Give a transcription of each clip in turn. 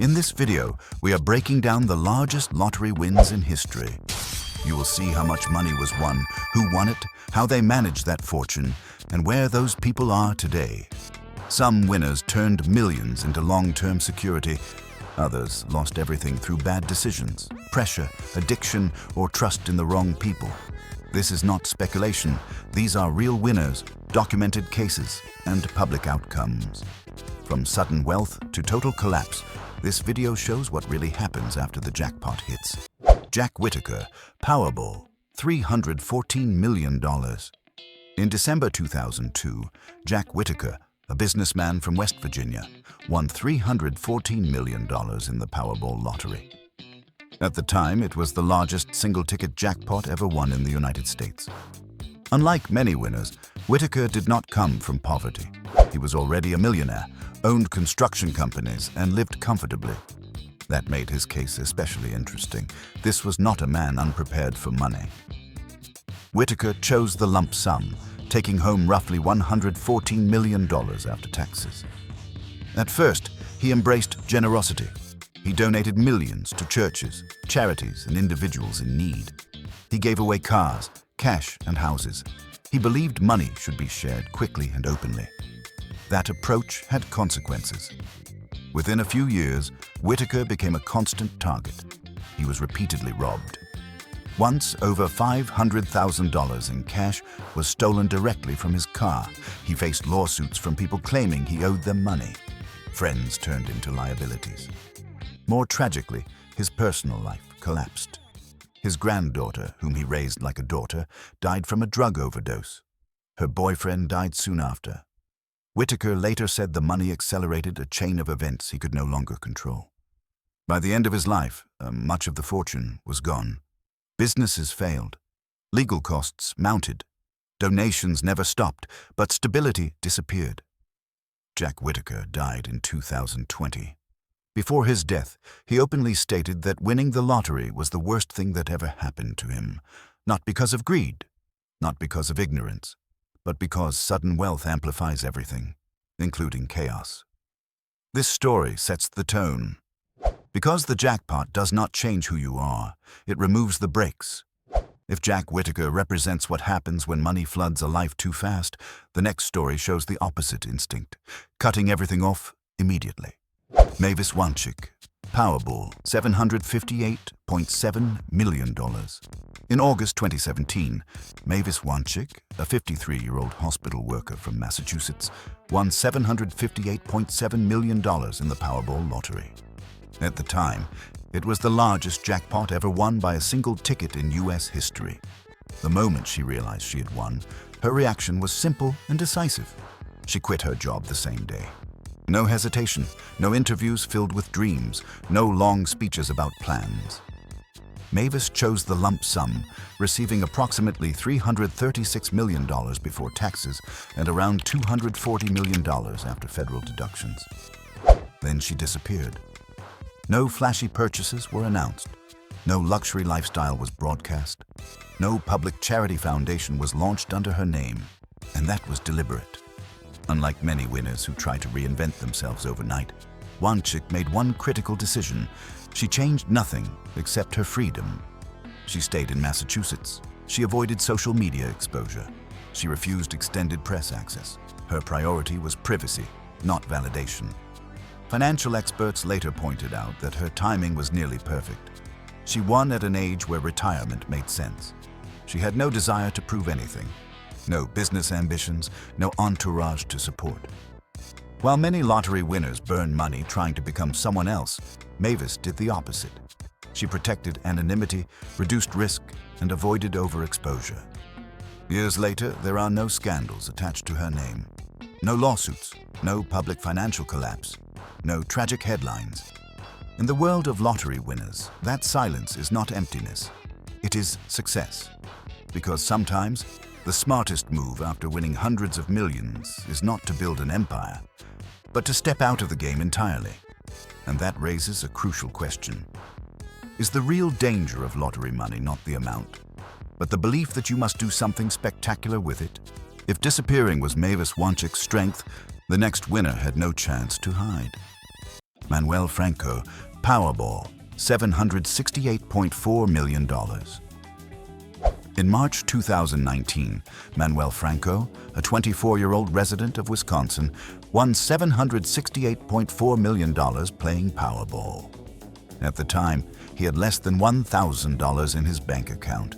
In this video, we are breaking down the largest lottery wins in history. You will see how much money was won, who won it, how they managed that fortune, and where those people are today. Some winners turned millions into long-term security. Others lost everything through bad decisions, pressure, addiction, or trust in the wrong people. This is not speculation. These are real winners, documented cases, and public outcomes. From sudden wealth to total collapse, this video shows what really happens after the jackpot hits. Jack Whittaker, Powerball, $314 million. In December 2002, Jack Whittaker, a businessman from West Virginia, won $314 million in the Powerball lottery. At the time, it was the largest single-ticket jackpot ever won in the United States. Unlike many winners, Whittaker did not come from poverty. He was already a millionaire, owned construction companies, and lived comfortably. That made his case especially interesting. This was not a man unprepared for money. Whittaker chose the lump sum, taking home roughly $114 million after taxes. At first, he embraced generosity. He donated millions to churches, charities, and individuals in need. He gave away cars, cash, and houses. He believed money should be shared quickly and openly. That approach had consequences. Within a few years, Whittaker became a constant target. He was repeatedly robbed. Once, over $500,000 in cash was stolen directly from his car. He faced lawsuits from people claiming he owed them money. Friends turned into liabilities. More tragically, his personal life collapsed. His granddaughter, whom he raised like a daughter, died from a drug overdose. Her boyfriend died soon after. Whittaker later said the money accelerated a chain of events he could no longer control. By the end of his life, much of the fortune was gone. Businesses failed. Legal costs mounted. Donations never stopped, but stability disappeared. Jack Whittaker died in 2020. Before his death, he openly stated that winning the lottery was the worst thing that ever happened to him, not because of greed, not because of ignorance, but because sudden wealth amplifies everything, including chaos. This story sets the tone. Because the jackpot does not change who you are, it removes the brakes. If Jack Whittaker represents what happens when money floods a life too fast, the next story shows the opposite instinct, cutting everything off immediately. Mavis Wanchik, Powerball, $758.7 million. In August 2017, Mavis Wanchik, a 53-year-old hospital worker from Massachusetts, won $758.7 million in the Powerball lottery. At the time, it was the largest jackpot ever won by a single ticket in U.S. history. The moment she realized she had won, her reaction was simple and decisive. She quit her job the same day. No hesitation, no interviews filled with dreams, no long speeches about plans. Mavis chose the lump sum, receiving approximately $336 million before taxes and around $240 million after federal deductions. Then she disappeared. No flashy purchases were announced. No luxury lifestyle was broadcast. No public charity foundation was launched under her name. And that was deliberate. Unlike many winners who try to reinvent themselves overnight, Wanchik made one critical decision. She changed nothing except her freedom. She stayed in Massachusetts. She avoided social media exposure. She refused extended press access. Her priority was privacy, not validation. Financial experts later pointed out that her timing was nearly perfect. She won at an age where retirement made sense. She had no desire to prove anything. No business ambitions, no entourage to support. While many lottery winners burn money trying to become someone else, Mavis did the opposite. She protected anonymity, reduced risk, and avoided overexposure. Years later, there are no scandals attached to her name. No lawsuits, no public financial collapse, no tragic headlines. In the world of lottery winners, that silence is not emptiness. It is success. Because sometimes, the smartest move after winning hundreds of millions is not to build an empire, but to step out of the game entirely. And that raises a crucial question. Is the real danger of lottery money not the amount, but the belief that you must do something spectacular with it? If disappearing was Mavis Wanchik's strength, the next winner had no chance to hide. Manuel Franco, Powerball, $768.4 million. In March 2019, Manuel Franco, a 24-year-old resident of Wisconsin, won $768.4 million playing Powerball. At the time, he had less than $1,000 in his bank account.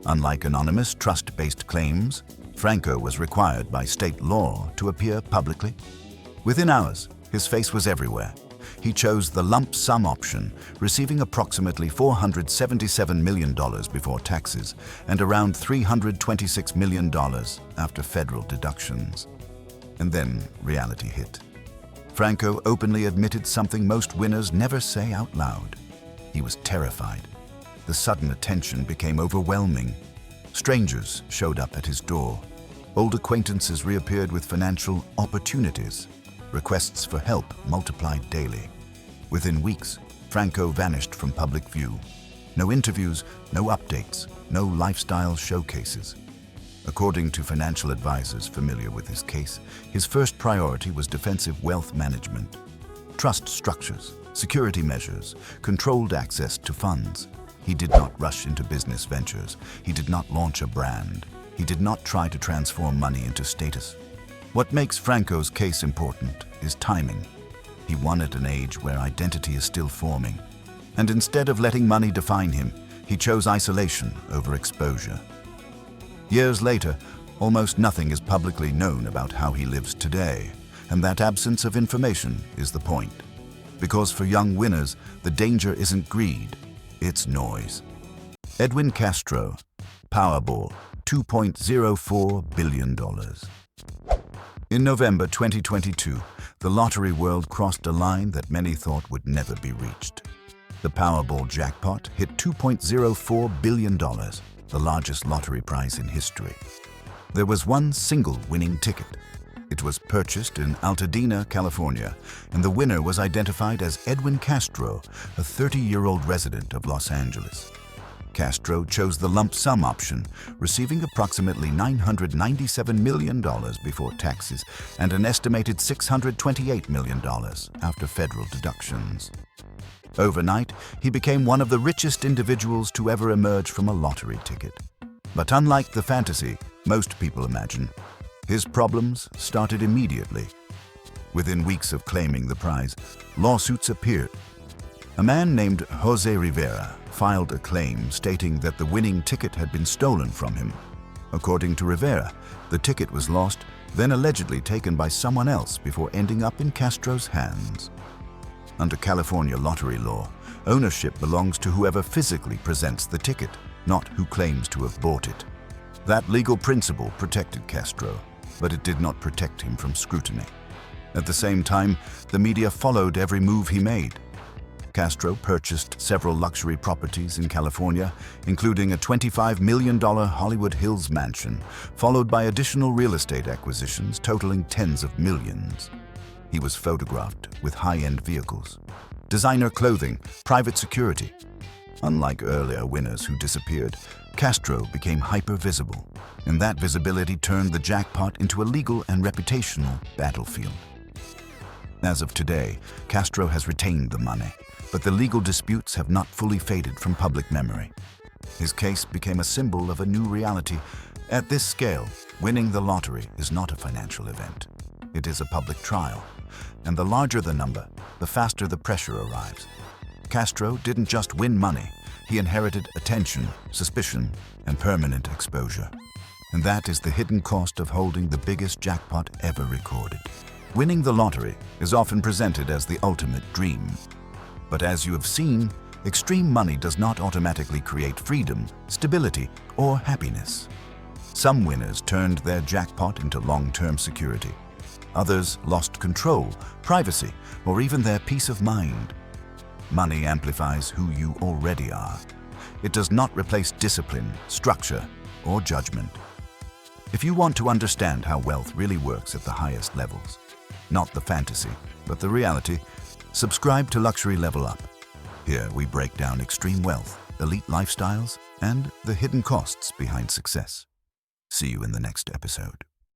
Unlike anonymous trust-based claims, Franco was required by state law to appear publicly. Within hours, his face was everywhere. He chose the lump sum option, receiving approximately $477 million before taxes and around $326 million after federal deductions. And then reality hit. Franco openly admitted something most winners never say out loud. He was terrified. The sudden attention became overwhelming. Strangers showed up at his door. Old acquaintances reappeared with financial opportunities. Requests for help multiplied daily. Within weeks, Franco vanished from public view. No interviews, no updates, no lifestyle showcases. According to financial advisors familiar with his case, his first priority was defensive wealth management. Trust structures, security measures, controlled access to funds. He did not rush into business ventures. He did not launch a brand. He did not try to transform money into status. What makes Franco's case important is timing. He won at an age where identity is still forming. And instead of letting money define him, he chose isolation over exposure. Years later, almost nothing is publicly known about how he lives today, and that absence of information is the point. Because for young winners, the danger isn't greed, it's noise. Edwin Castro, Powerball, $2.04 billion. In November 2022, the lottery world crossed a line that many thought would never be reached. The Powerball jackpot hit $2.04 billion, the largest lottery prize in history. There was one single winning ticket. It was purchased in Altadena, California, and the winner was identified as Edwin Castro, a 30-year-old resident of Los Angeles. Castro chose the lump sum option, receiving approximately $997 million before taxes and an estimated $628 million after federal deductions. Overnight, he became one of the richest individuals to ever emerge from a lottery ticket. But unlike the fantasy most people imagine, his problems started immediately. Within weeks of claiming the prize, lawsuits appeared. A man named Jose Rivera filed a claim stating that the winning ticket had been stolen from him. According to Rivera, the ticket was lost, then allegedly taken by someone else before ending up in Castro's hands. Under California lottery law, ownership belongs to whoever physically presents the ticket, not who claims to have bought it. That legal principle protected Castro, but it did not protect him from scrutiny. At the same time, the media followed every move he made. Castro purchased several luxury properties in California, including a $25 million Hollywood Hills mansion, followed by additional real estate acquisitions totaling tens of millions. He was photographed with high-end vehicles, designer clothing, private security. Unlike earlier winners who disappeared, Castro became hyper-visible, and that visibility turned the jackpot into a legal and reputational battlefield. As of today, Castro has retained the money, but the legal disputes have not fully faded from public memory. His case became a symbol of a new reality. At this scale, winning the lottery is not a financial event. It is a public trial, and the larger the number, the faster the pressure arrives. Castro didn't just win money, he inherited attention, suspicion, and permanent exposure. And that is the hidden cost of holding the biggest jackpot ever recorded. Winning the lottery is often presented as the ultimate dream. But as you have seen, extreme money does not automatically create freedom, stability, or happiness. Some winners turned their jackpot into long-term security. Others lost control, privacy, or even their peace of mind. Money amplifies who you already are. It does not replace discipline, structure, or judgment. If you want to understand how wealth really works at the highest levels, not the fantasy, but the reality, subscribe to Luxury Level Up. Here we break down extreme wealth, elite lifestyles, and the hidden costs behind success. See you in the next episode.